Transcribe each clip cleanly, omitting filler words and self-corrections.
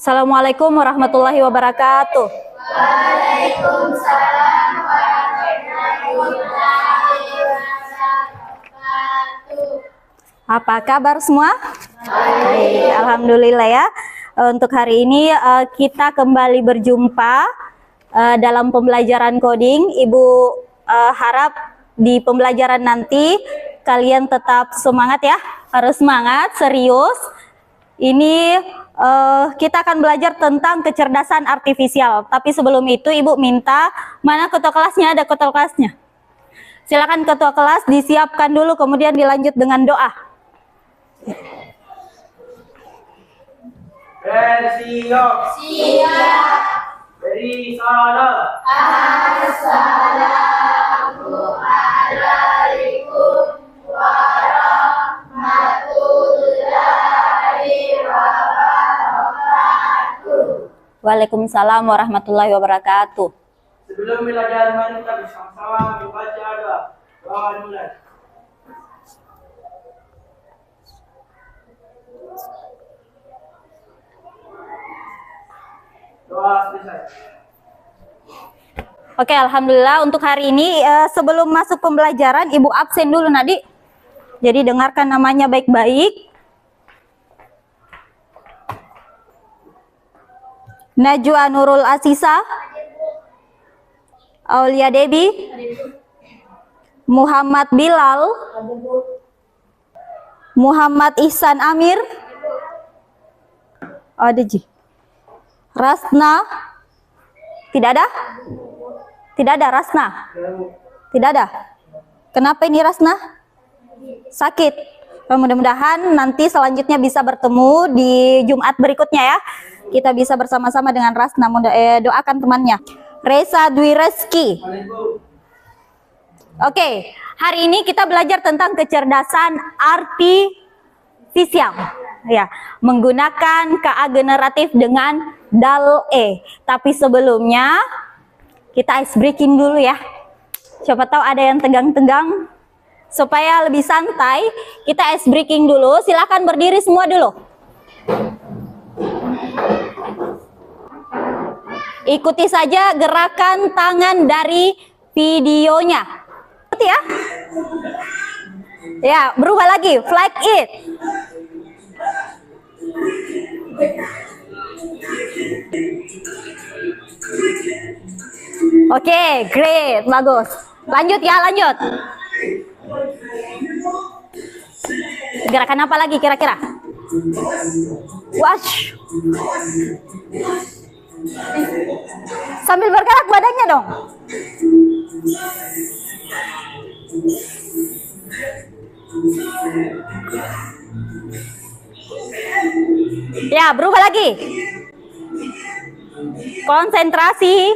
Assalamualaikum warahmatullahi wabarakatuh. Waalaikumsalam warahmatullahi wabarakatuh. Apa kabar semua? Baik, alhamdulillah ya. Untuk hari ini kita kembali berjumpa dalam pembelajaran coding. Ibu harap di pembelajaran nanti kalian tetap semangat ya. Harus semangat, serius. Ini kita akan belajar tentang kecerdasan artifisial. Tapi sebelum itu Ibu minta, mana ketua kelasnya? Ada ketua kelasnya? Silakan ketua kelas disiapkan dulu, kemudian dilanjut dengan doa. Bersiap. Siap. Beri salam. Assalamualaikum warahmatullahi wabarakatuh. Waalaikumsalam warahmatullahi wabarakatuh. Sebelum belajar, mari kita bersama-sama membaca doa. Doa mulai. Doa selesai. Oke, alhamdulillah untuk hari ini sebelum masuk pembelajaran Ibu absen dulu Nadi. Jadi dengarkan namanya baik-baik. Najwa Nurul Asisa, Aulia Debi, Muhammad Bilal, Muhammad Ihsan Amir, ada Ji, Rasna, tidak ada? Tidak ada Rasna? Tidak ada? Kenapa ini Rasna? Sakit. Mudah-mudahan nanti selanjutnya bisa bertemu di Jumat berikutnya ya. Kita bisa bersama-sama dengan Rasna. Doakan temannya. Reza Dwi Reski. Oke, hari ini kita belajar tentang kecerdasan artifisial. Ya, menggunakan KA generatif dengan DAL-E. Tapi sebelumnya kita ice breaking dulu ya. Siapa tahu ada yang tegang-tegang. Supaya lebih santai, kita ice breaking dulu. Silakan berdiri semua dulu. Ikuti saja gerakan tangan dari videonya. Ikuti ya. Ya, berubah lagi. Flag it. Oke, great, bagus. Lanjut ya, lanjut. Gerakan apa lagi kira-kira? Wash. Sambil bergerak badannya dong. Ya, berubah lagi. Konsentrasi.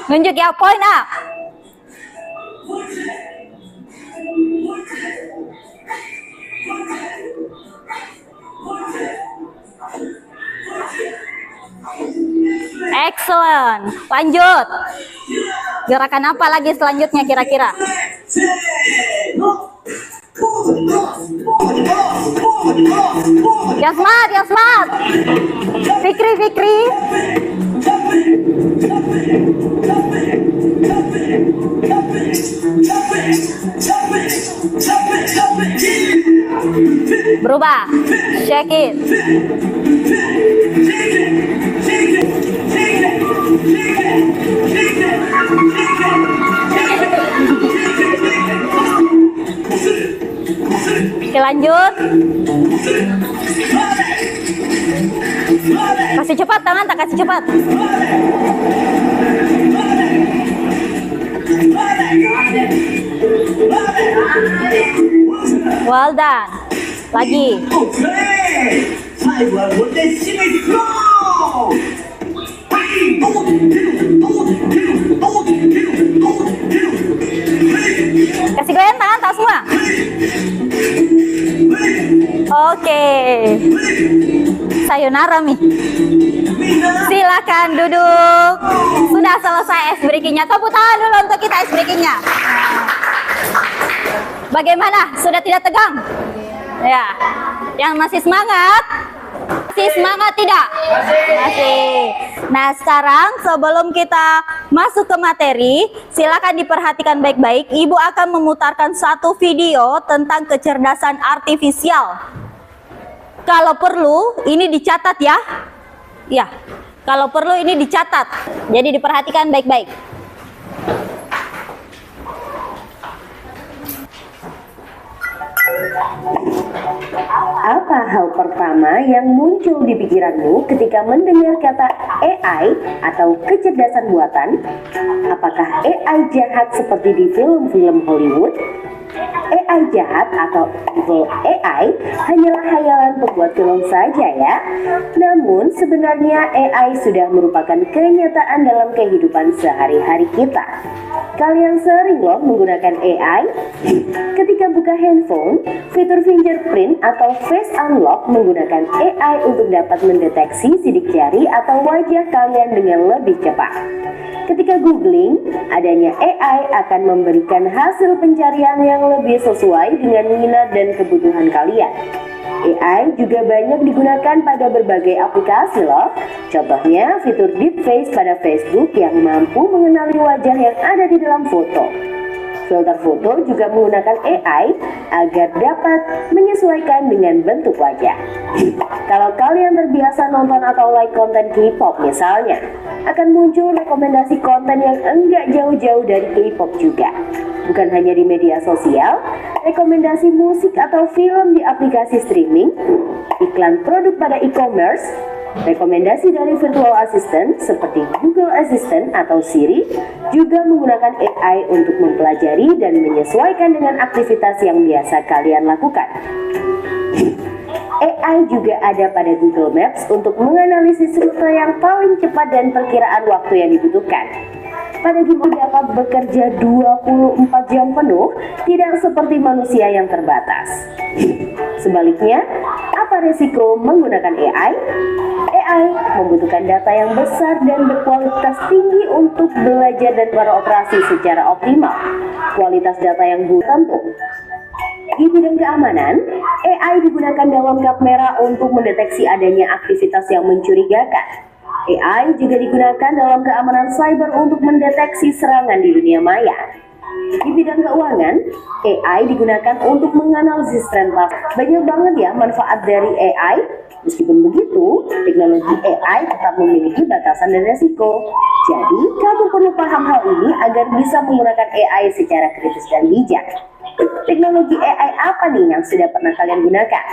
Nunjuk ya, point up. Excellent. Lanjut. Gerakan apa lagi selanjutnya kira-kira? Yasmat, Yasmat. Fikri, Fikri. Berubah. Shake it. Oke, lanjut. Kasih cepat tangan, tak kasih cepat. Well done. Lagi. Kasih goyang tangan tak semua. Oke. Sayonara Mi. Silakan duduk. Sudah selesai ice breaking-nya. Tepuk tangan dulu untuk kita ice breaking-nya. Bagaimana? Sudah tidak tegang? Ya. Yang masih semangat? Masih semangat tidak? Masih. Nah, sekarang sebelum kita masuk ke materi, silakan diperhatikan baik-baik. Ibu akan memutarkan satu video tentang kecerdasan artifisial. Kalau perlu, ini dicatat ya. Ya, kalau perlu ini dicatat. Jadi diperhatikan baik-baik. Apa hal pertama yang muncul di pikiranmu ketika mendengar kata AI atau kecerdasan buatan? Apakah AI jahat seperti di film-film Hollywood? AI jahat atau evil AI hanyalah khayalan pembuat film saja ya. Namun sebenarnya AI sudah merupakan kenyataan dalam kehidupan sehari-hari kita. Kalian sering loh menggunakan AI? Ketika buka handphone, fitur fingerprint atau face unlock menggunakan AI untuk dapat mendeteksi sidik jari atau wajah kalian dengan lebih cepat. Ketika googling, adanya AI akan memberikan hasil pencarian yang lebih sesuai dengan minat dan kebutuhan kalian. AI juga banyak digunakan pada berbagai aplikasi loh. Contohnya fitur deepface pada Facebook yang mampu mengenali wajah yang ada di dalam foto. Filter foto juga menggunakan AI agar dapat menyesuaikan dengan bentuk wajah. Kalau kalian terbiasa nonton atau like konten K-pop misalnya, akan muncul rekomendasi konten yang enggak jauh-jauh dari K-pop juga. Bukan hanya di media sosial, rekomendasi musik atau film di aplikasi streaming, iklan produk pada e-commerce, rekomendasi dari virtual assistant seperti Google Assistant atau Siri juga menggunakan AI untuk mempelajari dan menyesuaikan dengan aktivitas yang biasa kalian lakukan. AI juga ada pada Google Maps untuk menganalisis rute yang paling cepat dan perkiraan waktu yang dibutuhkan. Pada Google dapat bekerja 24 jam penuh, tidak seperti manusia yang terbatas. Sebaliknya, apa resiko menggunakan AI? AI membutuhkan data yang besar dan berkualitas tinggi untuk belajar dan beroperasi secara optimal. Kualitas data yang tentu. Di bidang keamanan, AI digunakan dalam kamera untuk mendeteksi adanya aktivitas yang mencurigakan. AI juga digunakan dalam keamanan cyber untuk mendeteksi serangan di dunia maya. Di bidang keuangan, AI digunakan untuk menganalisis tren pasar. Banyak banget ya manfaat dari AI. Meskipun begitu, teknologi AI tetap memiliki batasan dan resiko. Jadi, kamu perlu paham hal ini agar bisa menggunakan AI secara kritis dan bijak. Teknologi AI apa nih yang sudah pernah kalian gunakan?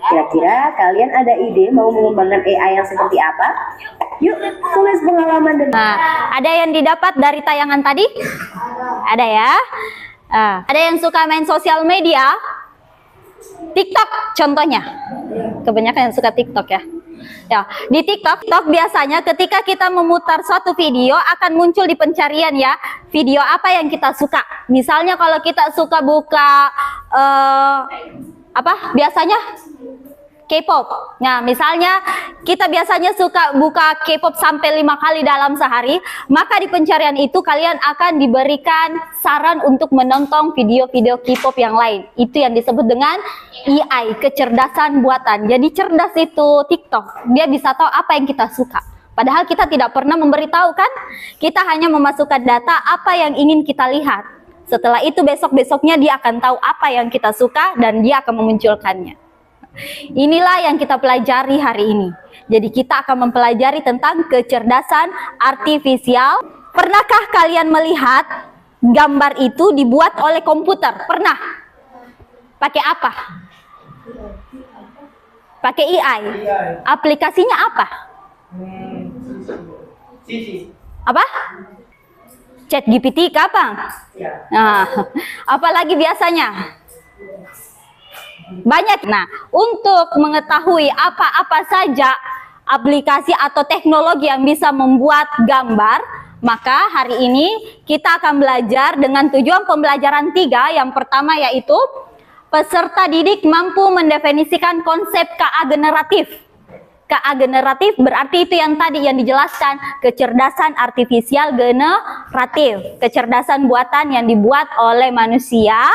Kira-kira kalian ada ide mau mengembangkan AI yang seperti apa? Yuk, tulis pengalaman dan... Nah, ada yang didapat dari tayangan tadi? Ada ya? Ada yang suka main sosial media? TikTok contohnya. Kebanyakan yang suka TikTok ya. Ya, di TikTok biasanya ketika kita memutar suatu video akan muncul di pencarian ya, video apa yang kita suka. Misalnya kalau kita suka buka biasanya K-pop. Nah, misalnya kita biasanya suka buka K-pop sampai 5 kali dalam sehari, maka di pencarian itu kalian akan diberikan saran untuk menonton video-video K-pop yang lain. Itu yang disebut dengan AI, kecerdasan buatan. Jadi cerdas itu TikTok. Dia bisa tahu apa yang kita suka. Padahal kita tidak pernah memberitahu kan? Kita hanya memasukkan data apa yang ingin kita lihat. Setelah itu besok-besoknya dia akan tahu apa yang kita suka dan dia akan memunculkannya. Inilah yang kita pelajari hari ini. Jadi kita akan mempelajari tentang kecerdasan artifisial. Pernahkah kalian melihat gambar itu dibuat oleh komputer? Pernah? Pakai apa? Pakai AI. Aplikasinya apa? Apa? ChatGPT kapan? Nah, apalagi biasanya? Banyak. Nah, untuk mengetahui apa-apa saja aplikasi atau teknologi yang bisa membuat gambar, maka hari ini kita akan belajar dengan tujuan pembelajaran 3. Yang pertama yaitu peserta didik mampu mendefinisikan konsep KA generatif. KA generatif berarti itu yang tadi yang dijelaskan, kecerdasan artifisial generatif, kecerdasan buatan yang dibuat oleh manusia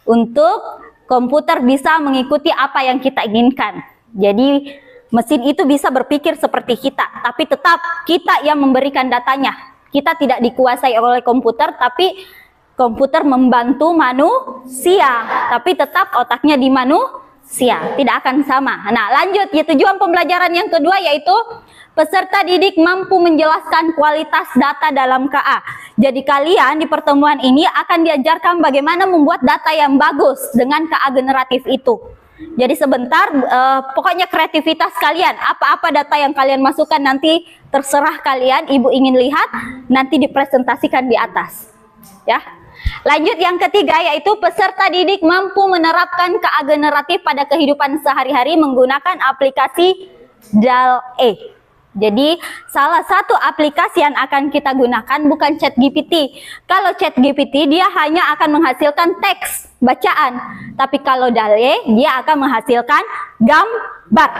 untuk komputer bisa mengikuti apa yang kita inginkan. Jadi mesin itu bisa berpikir seperti kita, tapi tetap kita yang memberikan datanya. Kita tidak dikuasai oleh komputer, tapi komputer membantu manusia, tapi tetap otaknya di manusia, tidak akan sama. Nah, lanjut ya, tujuan pembelajaran yang kedua yaitu peserta didik mampu menjelaskan kualitas data dalam KA. Jadi kalian di pertemuan ini akan diajarkan bagaimana membuat data yang bagus dengan KA generatif itu. Jadi sebentar, pokoknya kreativitas kalian, apa-apa data yang kalian masukkan nanti terserah kalian. Ibu ingin lihat nanti dipresentasikan di atas, ya. Lanjut yang ketiga yaitu peserta didik mampu menerapkan KA generatif pada kehidupan sehari-hari menggunakan aplikasi DALL-E. Jadi salah satu aplikasi yang akan kita gunakan bukan ChatGPT. Kalau ChatGPT dia hanya akan menghasilkan teks bacaan, tapi kalau DALL-E dia akan menghasilkan gambar.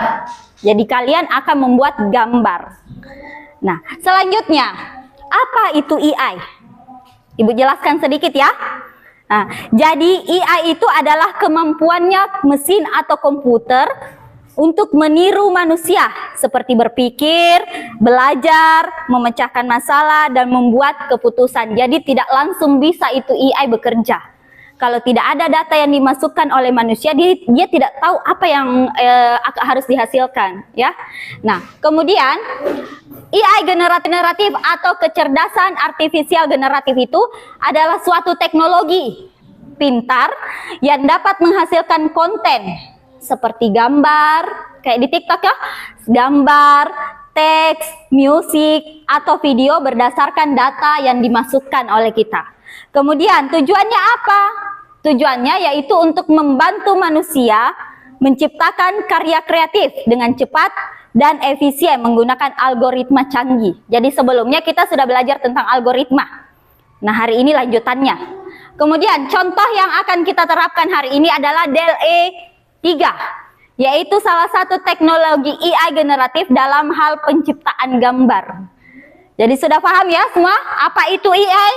Jadi kalian akan membuat gambar. Nah, selanjutnya apa itu AI? Ibu jelaskan sedikit ya. Nah, jadi AI itu adalah kemampuannya mesin atau komputer untuk meniru manusia seperti berpikir, belajar, memecahkan masalah, dan membuat keputusan. Jadi tidak langsung bisa itu AI bekerja. Kalau tidak ada data yang dimasukkan oleh manusia, dia tidak tahu apa yang harus dihasilkan, ya. Nah, kemudian AI generatif atau kecerdasan artifisial generatif itu adalah suatu teknologi pintar yang dapat menghasilkan konten seperti gambar, kayak di TikTok ya, gambar, teks, musik, atau video berdasarkan data yang dimasukkan oleh kita. Kemudian tujuannya apa? Tujuannya yaitu untuk membantu manusia menciptakan karya kreatif dengan cepat dan efisien menggunakan algoritma canggih. Jadi sebelumnya kita sudah belajar tentang algoritma. Nah, hari ini lanjutannya. Kemudian contoh yang akan kita terapkan hari ini adalah DALL-E 3, yaitu salah satu teknologi AI generatif dalam hal penciptaan gambar. Jadi sudah paham ya semua apa itu AI?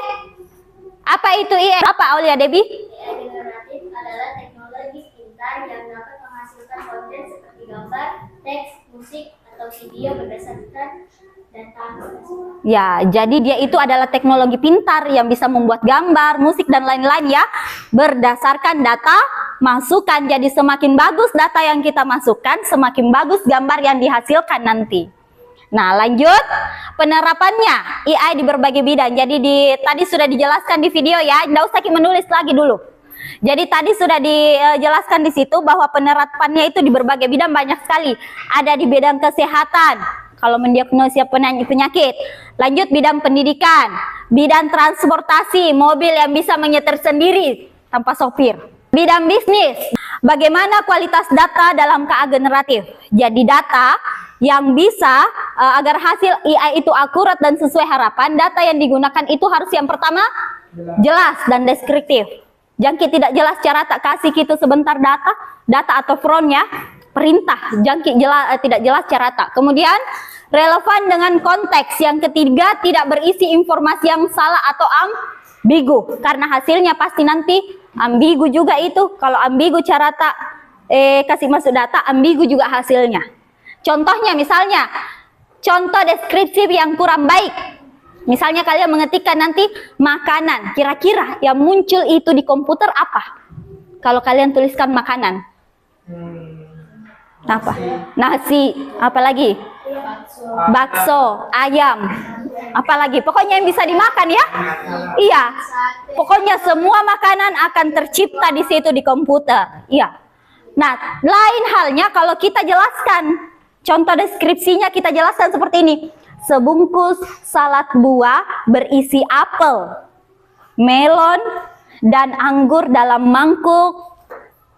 Apa itu AI? Apa Aulia Debbie? AI generatif adalah teknologi pintar yang dapat menghasilkan konten seperti gambar, teks, musik, atau video berdasarkan data. Ya, jadi dia itu adalah teknologi pintar yang bisa membuat gambar, musik, dan lain-lain ya, berdasarkan data masukan. Jadi semakin bagus data yang kita masukkan, semakin bagus gambar yang dihasilkan nanti. Nah, lanjut penerapannya AI di berbagai bidang. Jadi tadi sudah dijelaskan di video ya, nggak usah menulis lagi dulu. Jadi tadi sudah dijelaskan di situ bahwa penerapannya itu di berbagai bidang banyak sekali. Ada di bidang kesehatan, kalau mendiagnosis penyakit. Lanjut bidang pendidikan, bidang transportasi, mobil yang bisa menyetir sendiri tanpa sopir. Bidang bisnis, bagaimana kualitas data dalam KA generatif. Jadi data yang bisa agar hasil AI itu akurat dan sesuai harapan, data yang digunakan itu harus yang pertama jelas dan deskriptif. Jangkit tidak jelas cara tak kasih kita sebentar data atau frontnya perintah. Jangkit tidak jelas cara tak. Kemudian relevan dengan konteks. Yang ketiga, tidak berisi informasi yang salah atau ambigu, karena hasilnya pasti nanti ambigu juga itu. Kalau ambigu cara tak kasih masuk data, ambigu juga hasilnya. Contohnya misalnya, contoh deskripsi yang kurang baik. Misalnya kalian mengetikkan nanti makanan, kira-kira yang muncul itu di komputer apa? Kalau kalian tuliskan makanan. Apa? Nasi, apalagi? Bakso, ayam, apalagi? Pokoknya yang bisa dimakan ya? Iya. Pokoknya semua makanan akan tercipta di situ di komputer. Iya. Nah, lain halnya kalau kita jelaskan contoh deskripsinya, kita jelaskan seperti ini. Sebungkus salad buah berisi apel, melon, dan anggur dalam mangkuk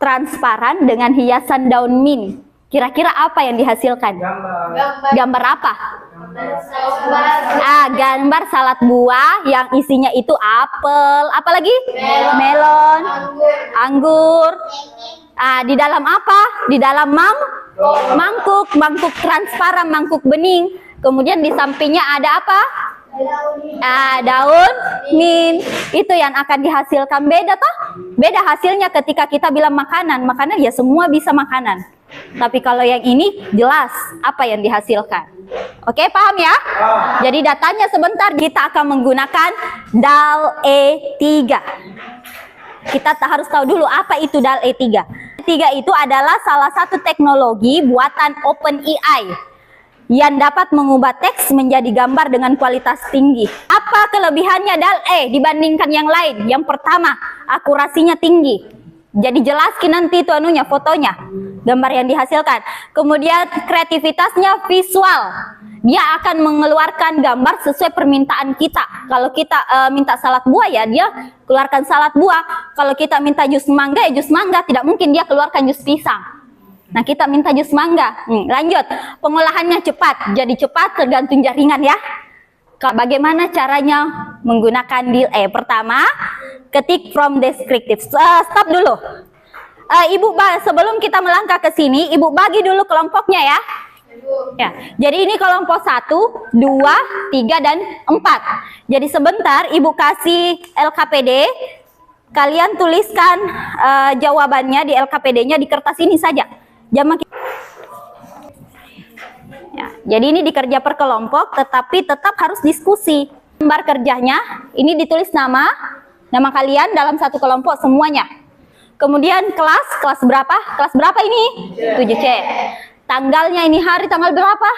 transparan dengan hiasan daun mint. Kira-kira apa yang dihasilkan? Gambar apa? Gambar salad buah yang isinya itu apel, apalagi? Melon, anggur. Di dalam apa? Di dalam mangkuk transparan, mangkuk bening. Kemudian di sampingnya ada apa? Daun mint. Itu yang akan dihasilkan. Beda toh? Beda hasilnya ketika kita bilang makanan. Makanan ya semua bisa makanan. Tapi kalau yang ini jelas apa yang dihasilkan. Oke, paham ya? Jadi datanya sebentar, kita akan menggunakan DAL E3. Kita harus tahu dulu apa itu DAL E3. E3 itu adalah salah satu teknologi buatan OpenAI yang dapat mengubah teks menjadi gambar dengan kualitas tinggi. Apa kelebihannya DAL E dibandingkan yang lain? Yang pertama, akurasinya tinggi. Jadi jelas nanti itu fotonya, gambar yang dihasilkan. Kemudian kreativitasnya visual. Dia akan mengeluarkan gambar sesuai permintaan kita. Kalau kita minta salad buah ya dia keluarkan salad buah. Kalau kita minta jus mangga ya jus mangga. Tidak mungkin dia keluarkan jus pisang. Nah kita minta jus mangga. Lanjut, pengolahannya cepat. Jadi cepat tergantung jaringan ya. Bagaimana caranya menggunakan DAL E? Pertama, ketik from descriptive. Stop dulu. Ibu, sebelum kita melangkah ke sini, Ibu bagi dulu kelompoknya ya. Ya, jadi ini kelompok 1, 2, 3, dan 4. Jadi sebentar Ibu kasih LKPD. Kalian tuliskan jawabannya di LKPD-nya di kertas ini saja. Ya, jadi ini dikerja per kelompok, tetapi tetap harus diskusi. Gambar kerjanya, ini ditulis nama kalian dalam satu kelompok semuanya. Kemudian kelas berapa? Kelas berapa ini? 7C. Tanggalnya ini hari tanggal berapa?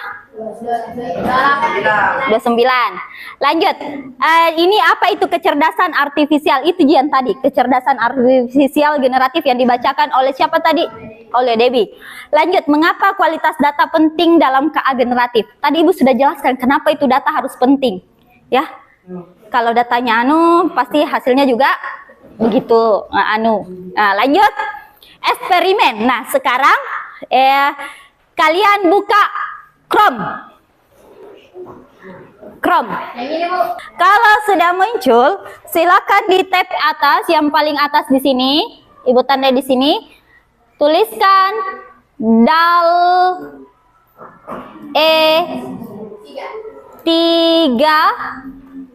29. Lanjut. Ini apa itu kecerdasan artifisial? Itu yang tadi, kecerdasan artifisial generatif yang dibacakan oleh siapa tadi? Oleh Debbie. Lanjut, mengapa kualitas data penting dalam KA generatif? Tadi Ibu sudah jelaskan kenapa itu data harus penting. Ya. Kalau datanya pasti hasilnya juga begitu. Nah, lanjut. Eksperimen. Nah, sekarang kalian buka Chrome. Kalau sudah muncul, silakan di tab atas yang paling atas di sini, Ibu tanda di sini, tuliskan DAL E3.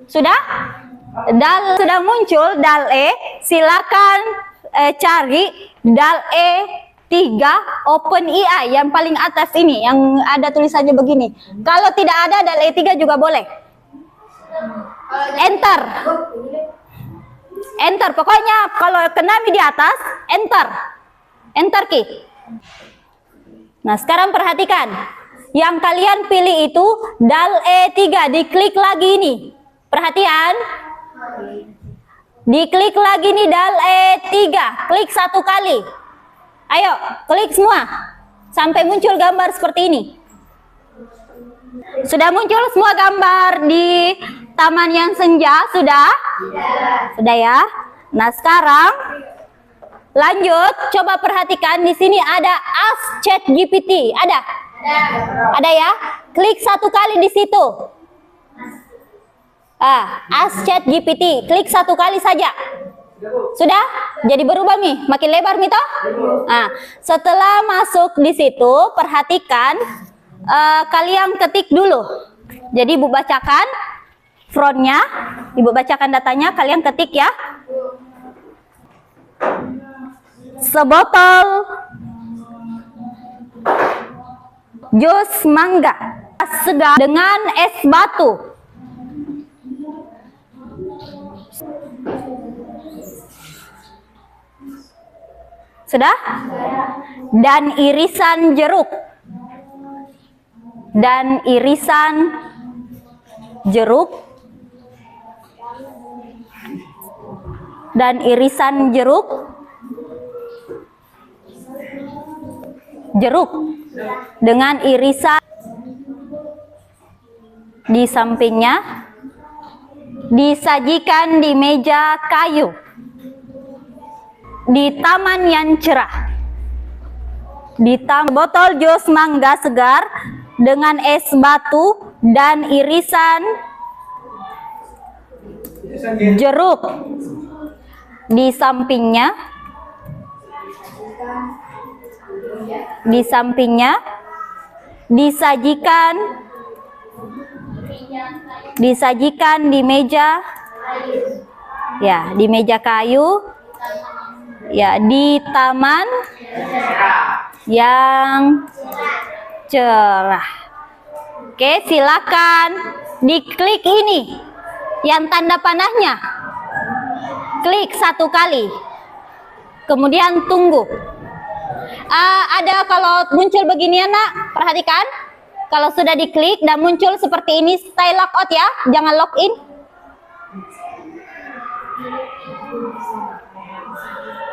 Sudah? DAL sudah muncul DAL E, silakan cari DAL E3 OpenAI yang paling atas ini yang ada tulisannya begini. Kalau tidak ada DAL E3 juga boleh. Enter. Pokoknya kalau kena di atas, enter key. Nah, sekarang perhatikan. Yang kalian pilih itu DAL E3, diklik lagi ini. Perhatian. Diklik lagi nih DAL E3, klik satu kali. Ayo, klik semua. Sampai muncul gambar seperti ini. Sudah muncul semua gambar di Taman yang Senja? Sudah? Sudah ya? Nah, sekarang lanjut, coba perhatikan di sini ada Ask ChatGPT. Ada? Ada ya? Klik satu kali di situ. Ask ChatGPT, klik satu kali saja. Sudah? Jadi berubah nih, makin lebar nih toh? Nah, setelah masuk di situ, perhatikan kalian ketik dulu. Jadi Ibu bacakan frontnya, Ibu bacakan datanya, kalian ketik ya. Sebotol jus mangga segar dengan es batu. Sudah? Dan irisan jeruk. Dan irisan jeruk. Dan irisan jeruk. Jeruk. Dengan irisan di sampingnya. Disajikan di meja kayu. di taman yang cerah. Di botol jus mangga segar dengan es batu dan irisan jeruk di sampingnya. Disajikan di meja, ya, di meja kayu, ya, di taman yang cerah. Oke, silakan diklik ini yang tanda panahnya, klik 1 kali, kemudian tunggu. Ada kalau muncul beginian, nak, perhatikan. Kalau sudah diklik dan muncul seperti ini, stay logout ya, jangan login.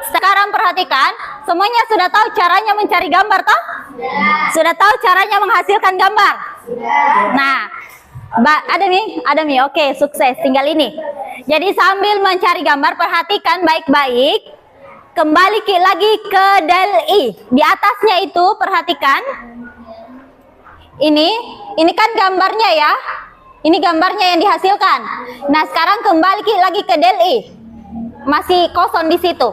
Sekarang perhatikan, semuanya sudah tahu caranya mencari gambar, toh? Sudah tahu caranya menghasilkan gambar? Nah, ada nih, oke, sukses, tinggal ini. Jadi sambil mencari gambar, perhatikan baik-baik. Kembali lagi ke DALL-E. Di atasnya itu perhatikan. Ini kan gambarnya ya. Ini gambarnya yang dihasilkan. Nah, sekarang kembali lagi ke DALL-E. Masih kosong di situ.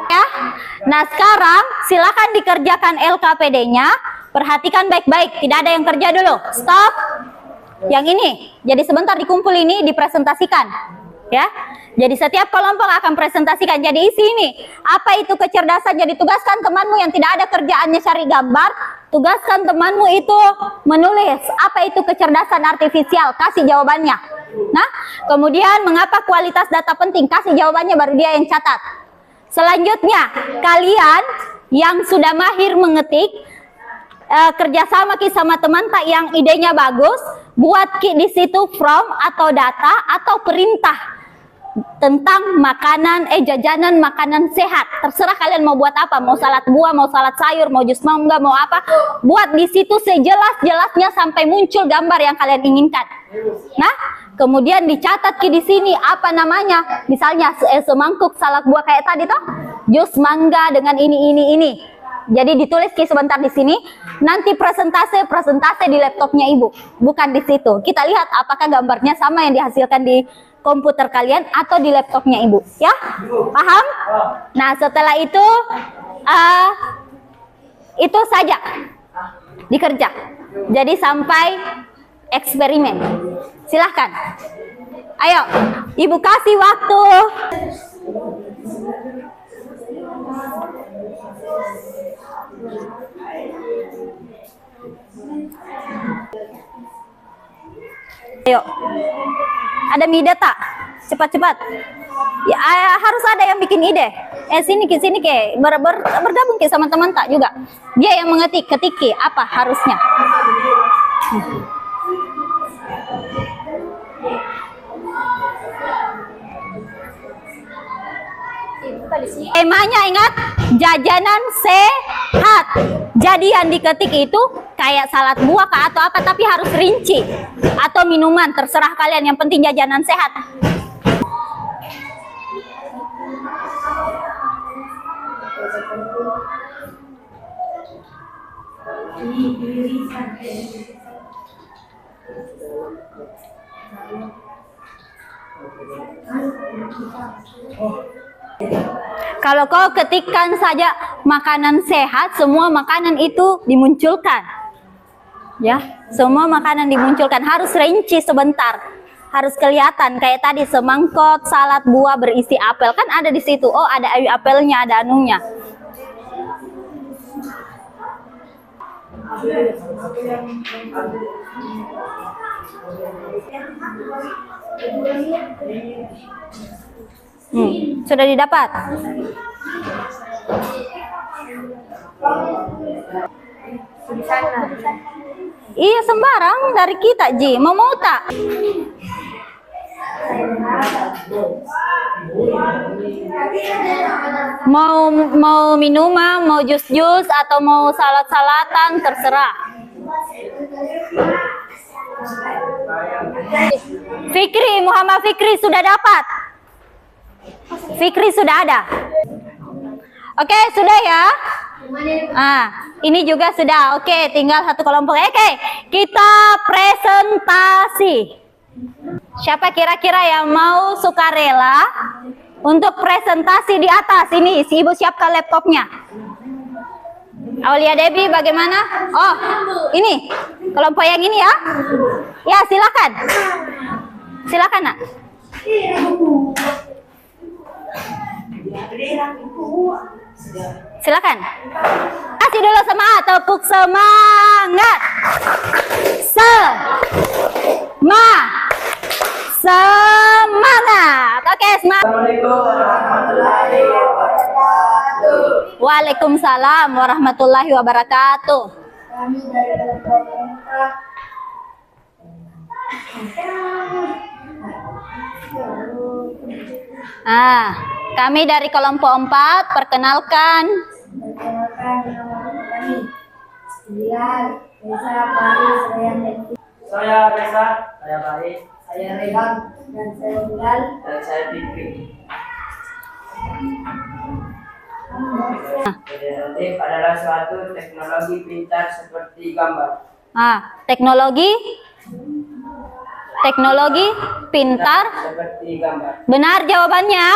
Ya. Nah, sekarang silakan dikerjakan LKPD-nya. Perhatikan baik-baik, tidak ada yang kerja dulu. Stop. Yang ini. Jadi sebentar dikumpul ini dipresentasikan. Ya. Jadi setiap kelompok akan presentasikan. Jadi isi ini, apa itu kecerdasan? Jadi tugaskan temanmu yang tidak ada kerjaannya cari gambar, tugaskan temanmu itu menulis apa itu kecerdasan artifisial, kasih jawabannya. Nah, kemudian mengapa kualitas data penting, kasih jawabannya, baru dia yang catat. Selanjutnya, kalian yang sudah mahir mengetik, kerjasama sama teman tak yang idenya bagus, buat di situ from atau data atau perintah tentang makanan, jajanan makanan sehat. Terserah kalian mau buat apa, mau salad buah, mau salad sayur, mau jus mangga, mau apa, buat di situ sejelas-jelasnya sampai muncul gambar yang kalian inginkan. Nah, kemudian dicatat di sini apa namanya, misalnya semangkuk salad buah kayak tadi toh, jus mangga dengan ini. Jadi ditulis sebentar di sini. Nanti presentase di laptopnya ibu, bukan di situ. Kita lihat apakah gambarnya sama yang dihasilkan di komputer kalian atau di laptopnya ibu, ya? Paham? Nah, setelah itu saja dikerja. Jadi sampai eksperimen. Silahkan. Ayo, ibu kasih waktu. Ayo. Ada ide tak? Cepat-cepat. Ya, harus ada yang bikin ide. Sini ke bergabung ke sama teman tak juga. Dia yang ketiki apa harusnya. Temanya ingat, jajanan sehat. Jadi yang diketik itu kayak salad buah atau apa, tapi harus rinci. Atau minuman, terserah kalian, yang penting jajanan sehat. Kalau kau ketikkan saja makanan sehat, semua makanan itu dimunculkan. Ya, semua makanan dimunculkan, harus rinci sebentar. Harus kelihatan kayak tadi semangkot salad buah berisi apel, kan ada di situ. Oh, ada apelnya, ada anunya. Sudah didapat? Iya, sembarang dari kita, Ji. Mau tak? Mau minuman, mau jus-jus, atau mau salad-salatan, terserah. Fikri, Muhammad Fikri sudah dapat? Fikri sudah ada. Oke, sudah ya. Ini juga sudah. Oke, tinggal satu kelompok. Oke, kita presentasi. Siapa kira-kira yang mau sukarela untuk presentasi di atas? Ini, si Ibu siapkan laptopnya. Aulia Debi bagaimana? Oh, ini kelompok yang ini ya. Ya, silakan. Silakan, Nak. Silakan. Kasih dulu semangat, tepuk semangat. Semangat. Oke, semangat. Assalamualaikum warahmatullahi wabarakatuh. Waalaikumsalam warahmatullahi wabarakatuh. Kami dari kelompok 4. Kami dari kelompok 4, perkenalkan. Perkenalkan nama kami. Bilal, Reza, Faris, Rayyan, dan Saya Reza, saya Faris, saya Rehan, dan saya Bilal. dan saya Fikri. Generatif adalah suatu teknologi pintar seperti gambar. Teknologi pintar. Seperti gambar. Benar jawabannya.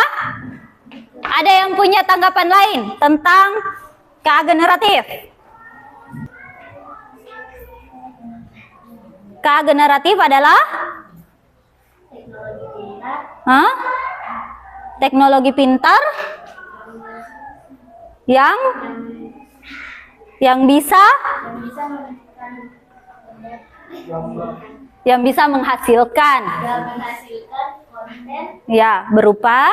Ada yang punya tanggapan lain tentang KA generatif? KA generatif adalah Teknologi pintar teknologi pintar yang bisa menghasilkan konten ya berupa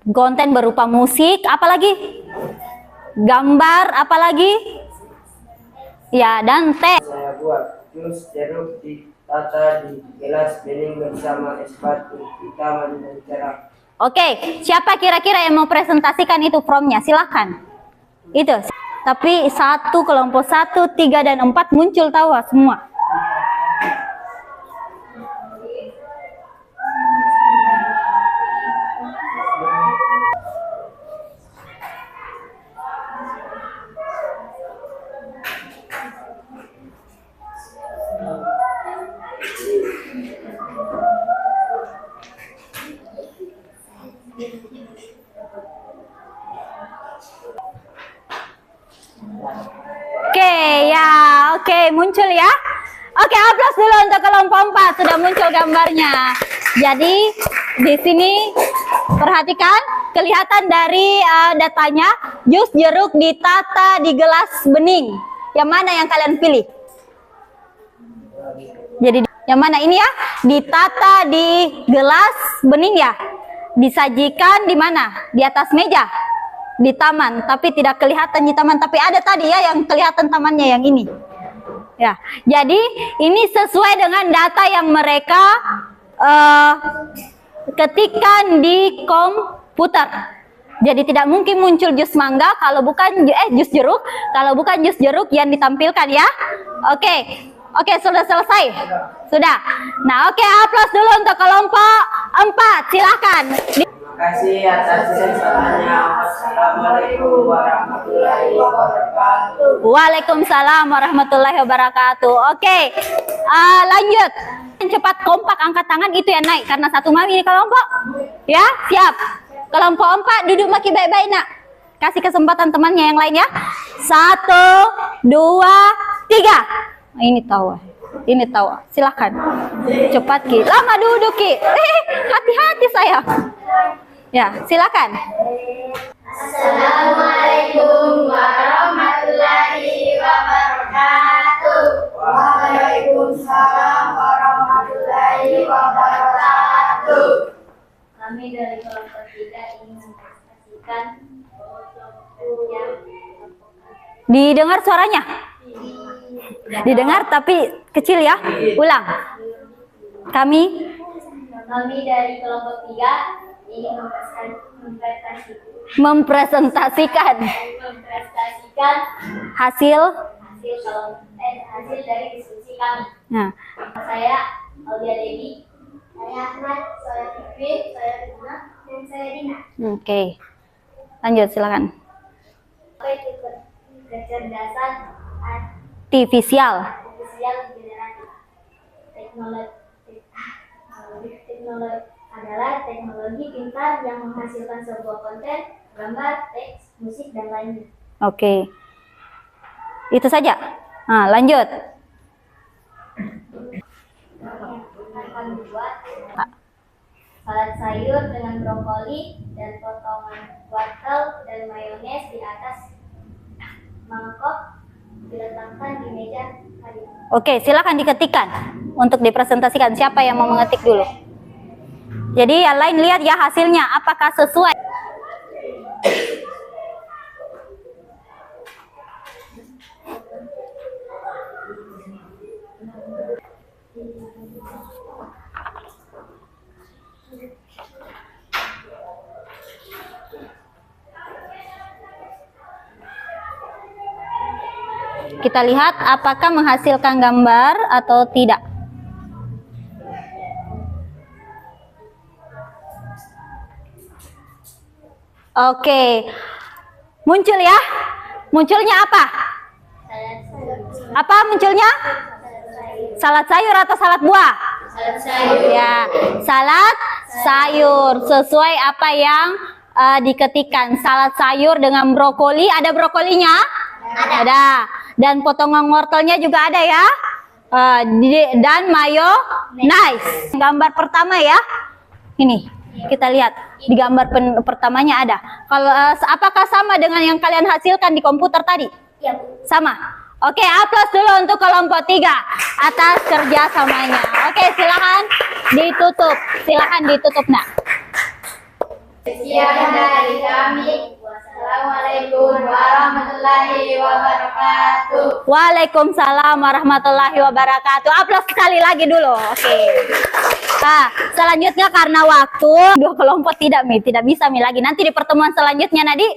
konten berupa musik, apalagi gambar, apalagi dan teks. Saya buat jus jeruk ditata di gelas bening bersama es batu hitam dan cerah. Oke, siapa kira-kira yang mau presentasikan itu promnya? Silahkan. Itu. Tapi kelompok 1, 3, dan 4 muncul tawa semua. Oke, muncul ya. Oke, aplaus dulu untuk kelompok 4, sudah muncul gambarnya. Jadi di sini perhatikan, kelihatan dari datanya, jus jeruk ditata di gelas bening. Yang mana yang kalian pilih? Jadi yang mana ini ya? Ditata di gelas bening ya. Disajikan di mana? Di atas meja. Di taman, tapi tidak kelihatan di taman, tapi ada tadi ya yang kelihatan tamannya yang ini. Ya, jadi ini sesuai dengan data yang mereka ketikkan di komputer. Jadi tidak mungkin muncul jus mangga kalau bukan jus jeruk, kalau bukan jus jeruk yang ditampilkan ya. Oke, sudah selesai. Sudah. Nah, oke, aplaus dulu untuk kelompok 4. Silakan. Terima kasih atas kesempatannya. Wassalamualaikum warahmatullahi wabarakatuh. Waalaikumsalam warahmatullahi wabarakatuh. Oke, lanjut. Cepat kompak angkat tangan itu yang naik karena satu mami ini kelompok. Ya, siap. Kelompok 4 duduk makin baik-baik nak. Kasih kesempatan temannya yang lain ya. 1, 2, 3. Ini tawa. Ini tawa. Silakan. Cepat Ki. Lama duduk Ki. Hati-hati sayang. Ya, silakan. Assalamualaikum warahmatullahi wabarakatuh. Waalaikumsalam warahmatullahi wabarakatuh. Kami dari kelompok 3 ingin mempresentasikan yang Didengar suaranya? Didengar tapi kecil ya. Ulang. Kami dari kelompok 3 ingin mempresentasikan hasil dari diskusi kami. Nah, Saya Aulia Dewi. Saya Ahmad, saya Fikri, saya Rina, dan saya Dina. Oke. Lanjut, silakan. Apa itu kecerdasan Artifisial. artifisial generatif? Teknologi adalah teknologi pintar yang menghasilkan sebuah konten, gambar, teks, musik, dan lainnya. Oke. Itu saja. Nah, lanjut. Akan membuat salad sayur dengan brokoli dan potongan wortel dan mayones di atas mangkok diletakkan di meja kayu. Oke, silakan diketikkan untuk dipresentasikan. Siapa yang mau mengetik dulu? Jadi yang lain lihat ya hasilnya apakah sesuai. Kita lihat apakah menghasilkan gambar atau tidak. Oke, muncul ya. Munculnya apa? Apa munculnya? Salad sayur atau salad buah? Salad sayur. Ya, salad sayur. Sesuai apa yang diketikkan. Salad sayur dengan brokoli. Ada brokolinya? Ada. Dan potongan wortelnya juga ada ya. Dan mayo nice. Gambar pertama ya. Ini. Kita lihat di gambar pertamanya ada. Kalau apakah sama dengan yang kalian hasilkan di komputer tadi? Ya, Bu. Sama. Oke, aplaus dulu untuk kelompok 3 atas kerjasamanya. Oke, silakan ditutup. Silakan ditutup, Nak. Sekian dari kami. Wassalamualaikum warahmatullahi wabarakatuh. Waalaikumsalam warahmatullahi wabarakatuh. Aplaus sekali lagi dulu. Oke. Nah, selanjutnya karena waktu dua kelompok tidak bisa lagi. Nanti di pertemuan selanjutnya Nadi.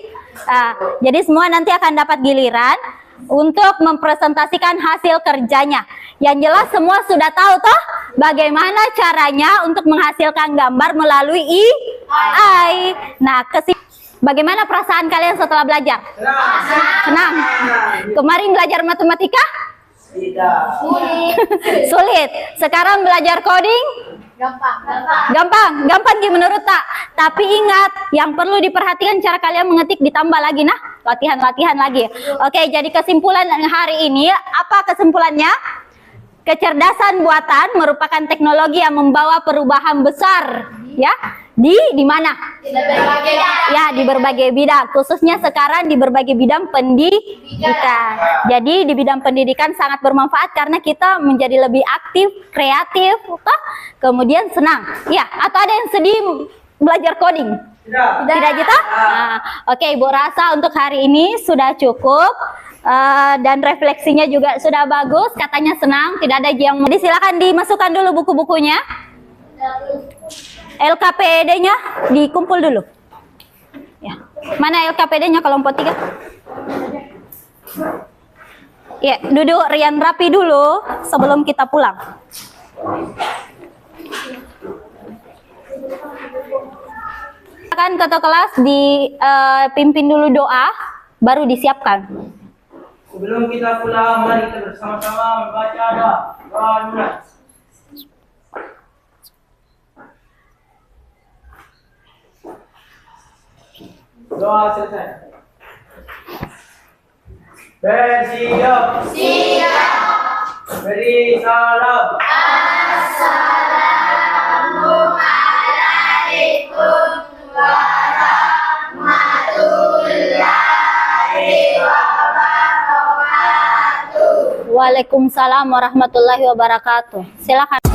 Jadi semua nanti akan dapat giliran untuk mempresentasikan hasil kerjanya. Yang jelas semua sudah tahu toh bagaimana caranya untuk menghasilkan gambar melalui AI. Nah, bagaimana perasaan kalian setelah belajar? Senang. Kemarin belajar matematika? Tidak. Sulit. Sekarang belajar coding? Gampang menurut tak. Tapi ingat, yang perlu diperhatikan cara kalian mengetik ditambah lagi nah, latihan lagi. Oke, jadi kesimpulan hari ini apa kesimpulannya? Kecerdasan buatan merupakan teknologi yang membawa perubahan besar, ya. Di mana? Di berbagai bidang, khususnya sekarang di berbagai bidang pendidikan. Jadi di bidang pendidikan sangat bermanfaat karena kita menjadi lebih aktif, kreatif, kemudian senang. Ya, atau ada yang sedih belajar coding? Tidak gitu? Oke, Ibu rasa untuk hari ini sudah cukup. Dan refleksinya juga sudah bagus, katanya senang, tidak ada yang. Jadi silakan dimasukkan dulu buku-bukunya. LKPD-nya dikumpul dulu. Ya. Mana LKPD-nya kelompok 3? Ya, duduk rian rapi dulu sebelum kita pulang. Akan ketua kelas dipimpin dulu doa, baru disiapkan. Sebelum kita pulang, mari kita bersama-sama membaca doa mulai. Doa selesai. Bersiap. Siap. Beri salam. Assalamualaikum warahmatullahi wabarakatuh. Waalaikumsalam warahmatullahi wabarakatuh. Silakan.